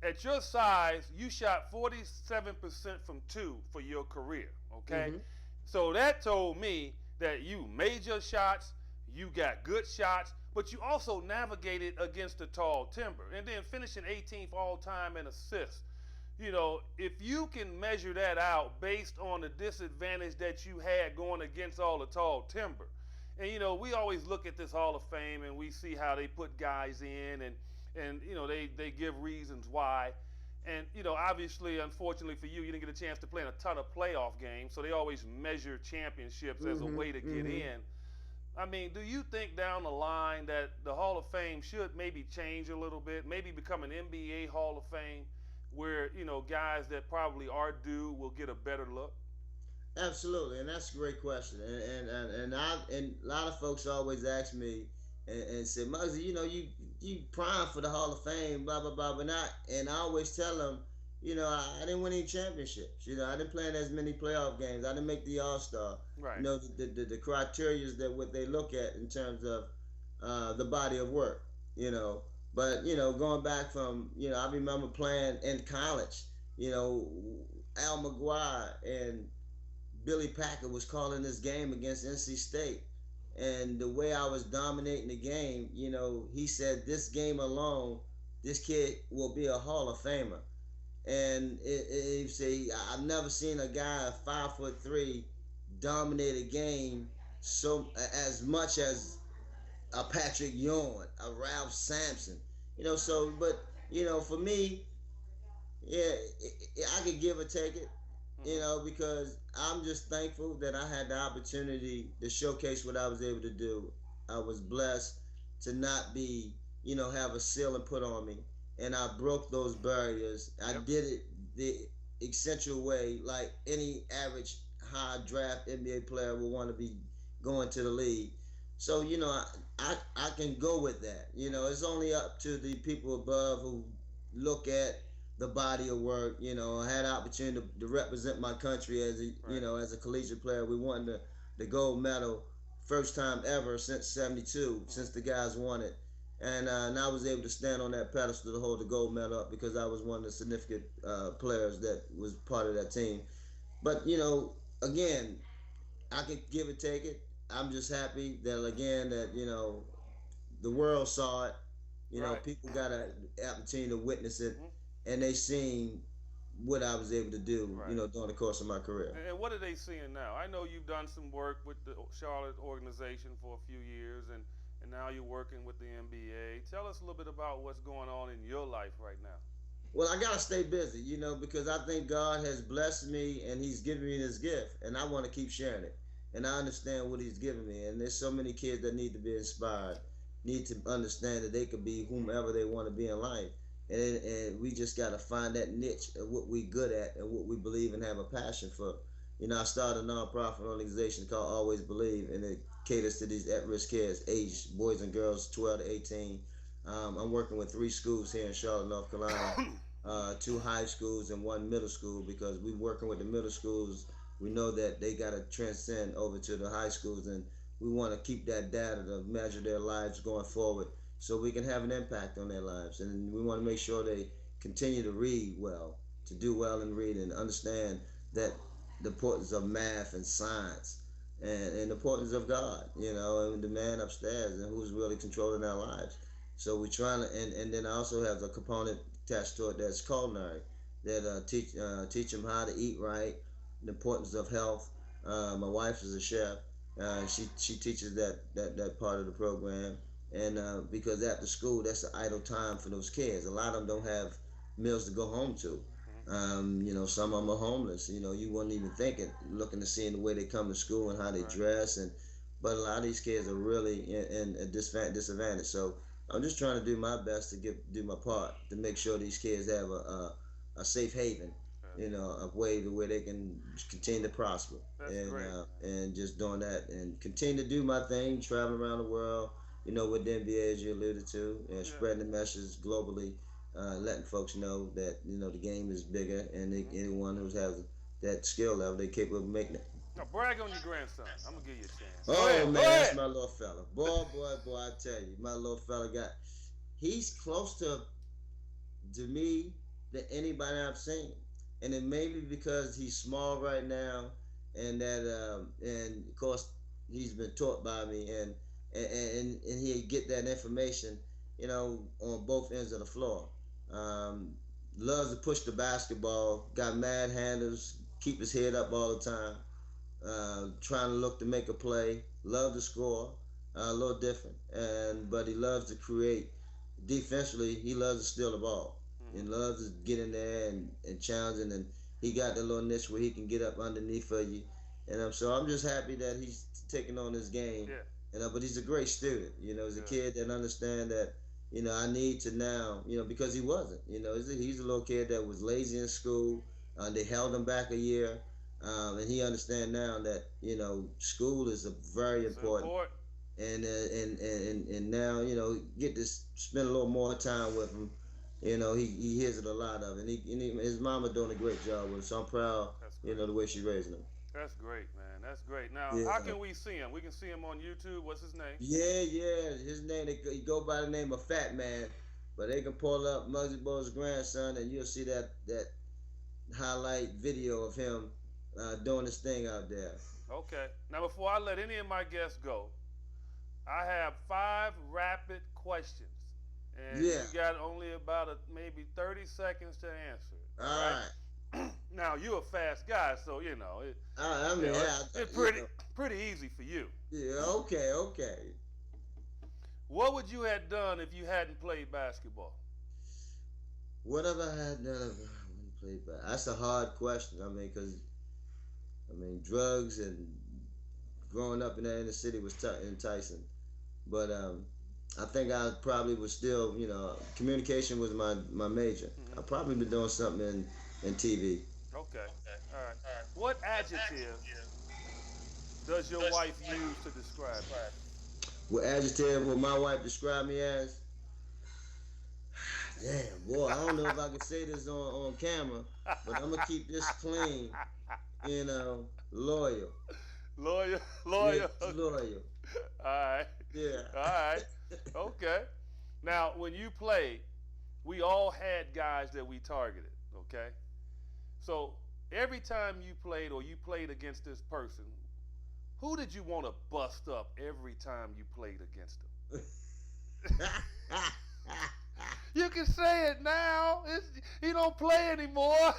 At your size, you shot 47% from two for your career, okay? Mm-hmm. So that told me that you made your shots, you got good shots, but you also navigated against the tall timber. And then finishing 18th all time in assists. If you can measure that out based on the disadvantage that you had going against all the tall timber. And we always look at this Hall of Fame and we see how they put guys in and they give reasons why. And obviously, unfortunately for you, you didn't get a chance to play in a ton of playoff games, so they always measure championships as a way to get in. I mean, do you think down the line that the Hall of Fame should maybe change a little bit, maybe become an NBA Hall of Fame where, guys that probably are due will get a better look? Absolutely, and that's a great question. And a lot of folks always ask me and say, Muggsy, you prime for the Hall of Fame, blah blah blah. But I always tell them, I didn't win any championships. I didn't play in as many playoff games. I didn't make the All Star. Right. The criteria that what they look at in terms of the body of work. But going back from I remember playing in college. Al McGuire and Billy Packer was calling this game against NC State. And the way I was dominating the game, he said this game alone, this kid will be a Hall of Famer. And he say I've never seen a guy 5'3" dominate a game so as much as a Patrick Ewing, a Ralph Sampson. For me, yeah, I could give or take it. Because I'm just thankful that I had the opportunity to showcase what I was able to do. I was blessed to not be, have a ceiling put on me. And I broke those barriers. I did it the essential way, like any average high draft NBA player would want to be going to the league. So, I can go with that. It's only up to the people above who look at the body of work. I had an opportunity to represent my country as as a collegiate player. We won the gold medal first time ever since '72, since the guys won it, and I was able to stand on that pedestal to hold the gold medal up because I was one of the significant players that was part of that team. But again, I could give it, take it. I'm just happy that the world saw it. Right. People got an opportunity to witness it. And they seen what I was able to do, Right. During the course of my career. And what are they seeing now? I know you've done some work with the Charlotte organization for a few years, and now you're working with the NBA. Tell us a little bit about what's going on in your life right now. Well, I gotta stay busy, because I think God has blessed me and He's given me this gift, and I want to keep sharing it. And I understand what He's given me, and there's so many kids that need to be inspired, need to understand that they could be whomever they want to be in life. And we just got to find that niche of what we good at and what we believe and have a passion for. I started a nonprofit organization called Always Believe, and it caters to these at-risk kids, aged boys and girls 12 to 18. I'm working with 3 schools here in Charlotte, North Carolina, 2 high schools and 1 middle school, because we're working with the middle schools. We know that they got to transcend over to the high schools, and we want to keep that data to measure their lives going forward, so we can have an impact on their lives. And we want to make sure they continue to read well, to do well in reading, and understand that the importance of math and science. and the importance of God, and the man upstairs and who's really controlling our lives. So we're trying to, and then I also have a component attached to it that's culinary, that teach them how to eat right, the importance of health. My wife is a chef. She teaches that part of the program, and because after school, that's the idle time for those kids. A lot of them don't have meals to go home to. Some of them are homeless. You wouldn't even think it, looking to seeing the way they come to school and how they dress, but a lot of these kids are really in a disadvantage. So I'm just trying to do my best to do my part to make sure these kids have a safe haven, a way to where they can continue to prosper. That's great. And just doing that and continue to do my thing, traveling around the world, with the NBA as you alluded to, and spreading the message globally, letting folks know that the game is bigger, and anyone who has that skill level, they're capable of making it. Now brag on your grandson. I'm gonna give you a chance. Oh man, that's my little fella. Boy, I tell you, my little fella he's close to me than anybody I've seen, and it may be because he's small right now, and that and of course he's been taught by me, and he get that information, on both ends of the floor. Loves to push the basketball, got mad handles, keep his head up all the time, trying to look to make a play, love to score, a little different, but he loves to create. Defensively, he loves to steal the ball. He loves to get in there and challenge, and he got the little niche where he can get up underneath for you. And so I'm just happy that he's taking on this game. Yeah. But he's a great student. He's a kid that understands that. I need to now. Because he wasn't. He's a little kid that was lazy in school. They held him back a year, and he understands now that school is very important. And now get to spend a little more time with him. He hears it a lot of it, and his mama doing a great job with him. So I'm proud. The way she's raising him. That's great, man. That's great. Now, how can we see him? We can see him on YouTube. What's his name? Yeah. His name, he go by the name of Fat Man, but they can pull up Muggsy Bogues' grandson, and you'll see that highlight video of him doing his thing out there. Okay. Now, before I let any of my guests go, I have 5 rapid questions. And you got only about maybe 30 seconds to answer it. All right. Now, you're a fast guy, so, it's pretty easy for you. Yeah, okay. What would you have done if you hadn't played basketball? What have I had done if I hadn't played basketball? That's a hard question. Because drugs and growing up in the inner city was enticing. But I think I probably was still, communication was my major. I probably been doing something in TV. Okay. All right. What adjective does your wife use to describe you? What adjective will my wife describe me as? Damn, boy, I don't know if I can say this on camera, but I'm going to keep this clean. Loyal. Loyal? Yeah, loyal. All right. Yeah. All right. Okay. Now, when you played, we all had guys that we targeted, okay? So every time you played or you played against this person, who did you want to bust up every time you played against them? You can say it now. He don't play anymore.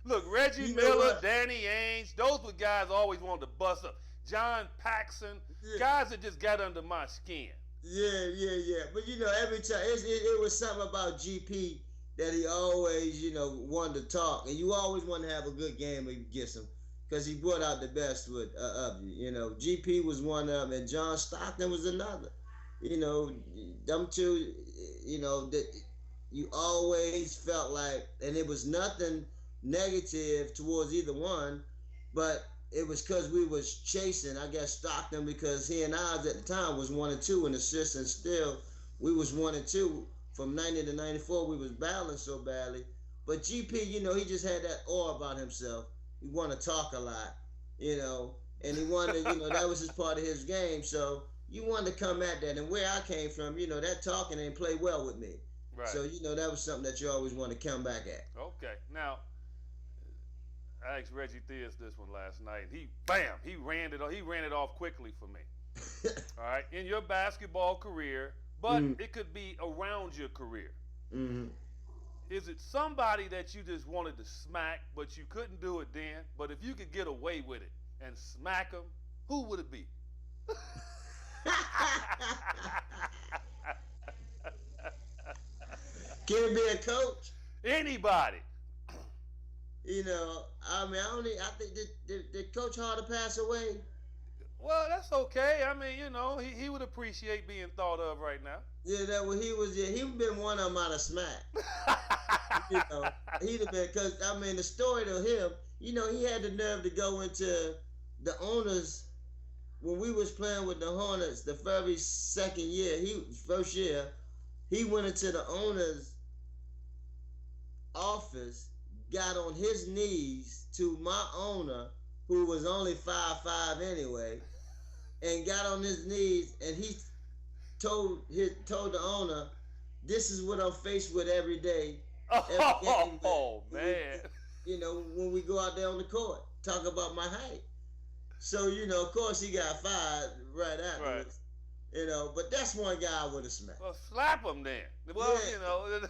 Look, Reggie Miller, Danny Ainge, those were guys I always wanted to bust up. John Paxson, guys that just got under my skin. Yeah. But every time it was something about GP that he always, wanted to talk, and you always want to have a good game against him because he brought out the best of you. GP was one of them, and John Stockton was another. Them two, that you always felt like, and it was nothing negative towards either one, but it was because we was chasing, I guess, Stockton, because he and ours at the time was 1 and 2 in assists, and still we was 1 and 2 from 90 to 94. We was battling so badly, but GP, he just had that aura about himself. He wanted to talk a lot, and he wanted, that was his part of his game. So you wanted to come at that, and where I came from, that talking ain't play well with me. Right. So that was something that you always want to come back at. Okay. Now, I asked Reggie Theus this one last night. He ran it off quickly for me. All right, in your basketball career, but it could be around your career. Mm-hmm. Is it somebody that you just wanted to smack, but you couldn't do it then? But if you could get away with it and smack them, who would it be? Can it be a coach? Anybody. You know, I mean, I think did Coach Harder pass away? Well, that's okay. I mean, you know, he would appreciate being thought of right now. Yeah, that when he was, he been one of them out of smack. You know, he'd have been, because I mean, the story to him, you know, he had the nerve to go into the owners when we was playing with the Hornets the very first year, he went into the owner's office, got on his knees to my owner, who was only 5'5" anyway, and got on his knees, and he told the owner, "This is what I'm faced with every day." Oh man! You know, when we go out there on the court, talk about my height. So, you know, of course he got fired right afterwards. Right. You know, but that's one guy I would have smacked. Well, slap him then. Well, yeah. You know.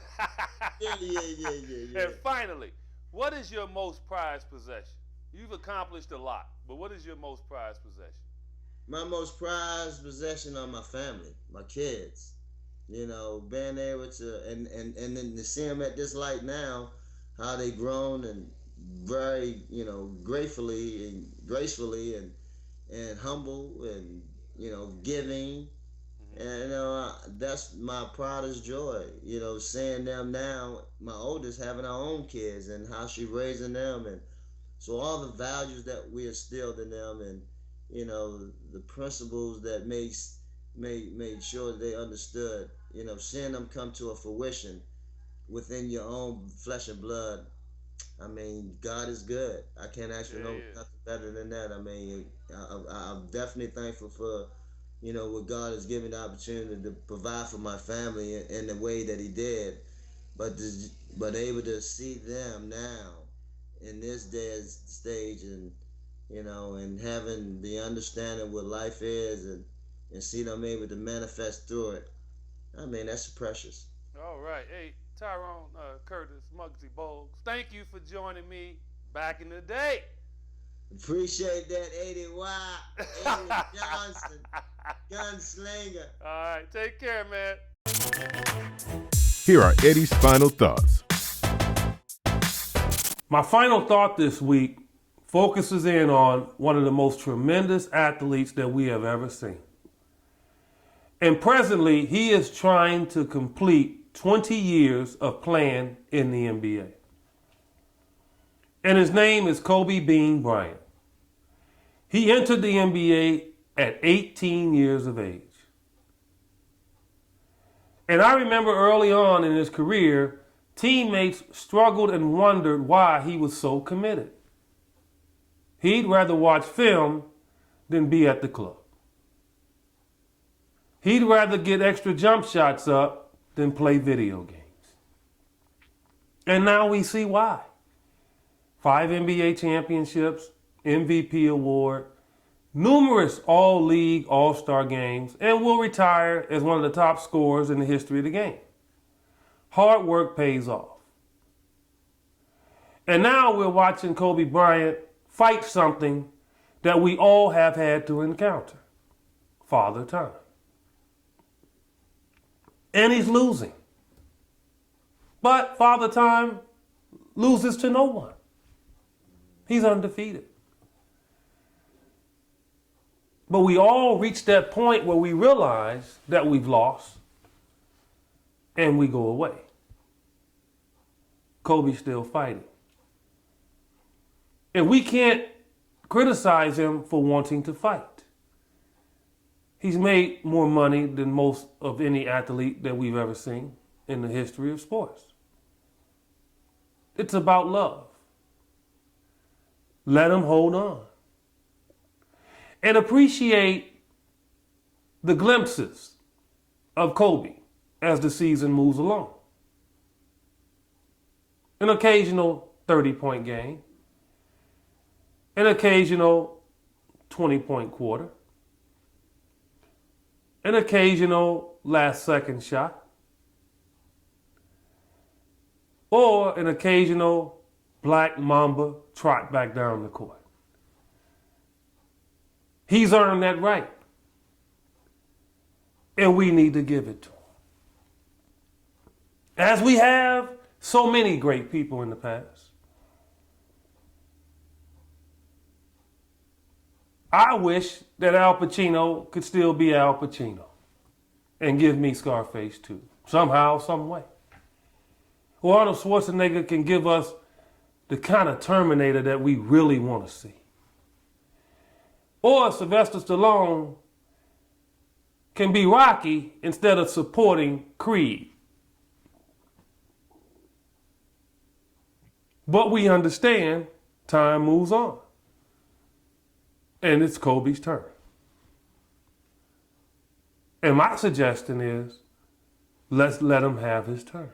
Yeah. And finally, what is your most prized possession? You've accomplished a lot, but what is your most prized possession? My most prized possession are my family, my kids. You know, being able to, and then to see them at this light now, how they grown and very, you know, gratefully and gracefully and humble and, you know, giving. And, you know, that's my proudest joy, you know, seeing them now, my oldest having our own kids and how she raising them. And so all the values that we instilled in them and, you know, the principles that made sure that they understood, you know, seeing them come to a fruition within your own flesh and blood. I mean, God is good. I can't ask for nothing better than that. I mean, I'm definitely thankful for, you know, what God has given the opportunity to provide for my family in the way that He did, but able to see them now in this day's stage, and you know, and having the understanding of what life is, and see them able to manifest through it. I mean, that's precious. All right, hey. Tyrone Curtis, Muggsy Bogues, thank you for joining me back in the day. Appreciate that, 80Y, 80 Johnson, gunslinger. All right, take care, man. Here are Eddie's final thoughts. My final thought this week focuses in on one of the most tremendous athletes that we have ever seen. And presently, he is trying to complete 20 years of playing in the NBA. And his name is Kobe Bean Bryant. He entered the NBA at 18 years of age. And I remember early on in his career, teammates struggled and wondered why he was so committed. He'd rather watch film than be at the club. He'd rather get extra jump shots up than play video games. And now we see why. 5 NBA championships, MVP award, numerous all-league, all-star games, and will retire as one of the top scorers in the history of the game. Hard work pays off. And now we're watching Kobe Bryant fight something that we all have had to encounter. Father Time. And he's losing. But Father Time loses to no one. He's undefeated. But we all reach that point where we realize that we've lost and we go away. Kobe's still fighting. And we can't criticize him for wanting to fight. He's made more money than most of any athlete that we've ever seen in the history of sports. It's about love. Let him hold on. And appreciate the glimpses of Kobe as the season moves along. An occasional 30-point game, an occasional 20-point quarter, an occasional last-second shot, or an occasional Black Mamba trot back down the court. He's earned that right, and we need to give it to him. As we have so many great people in the past. I wish that Al Pacino could still be Al Pacino and give me Scarface too, somehow, some way. Or Arnold Schwarzenegger can give us the kind of Terminator that we really want to see. Or Sylvester Stallone can be Rocky instead of supporting Creed. But we understand time moves on. And it's Kobe's turn. And my suggestion is, let's let him have his turn.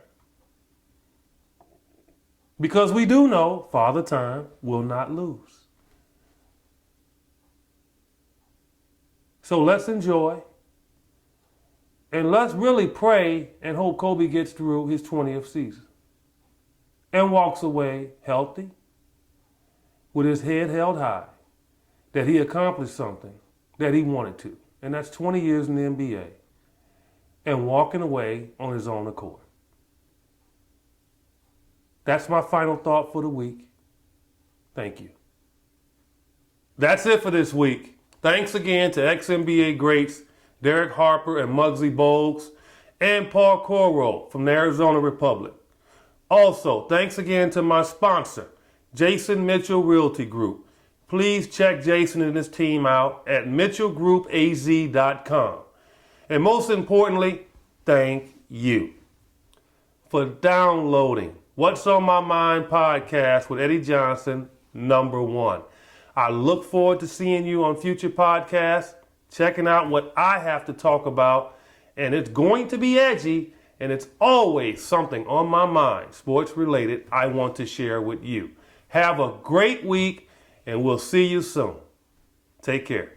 Because we do know Father Time will not lose. So let's enjoy. And let's really pray and hope Kobe gets through his 20th season and walks away healthy, with his head held high, that he accomplished something that he wanted to. And that's 20 years in the NBA and walking away on his own accord. That's my final thought for the week. Thank you. That's it for this week. Thanks again to ex-NBA greats Derek Harper and Muggsy Bogues and Paul Coro from the Arizona Republic. Also, thanks again to my sponsor, Jason Mitchell Realty Group. Please check Jason and his team out at mitchellgroupaz.com. And most importantly, thank you for downloading What's on My Mind podcast with Eddie Johnson, #1. I look forward to seeing you on future podcasts, checking out what I have to talk about, and it's going to be edgy, and it's always something on my mind, sports related, I want to share with you. Have a great week, and we'll see you soon. Take care.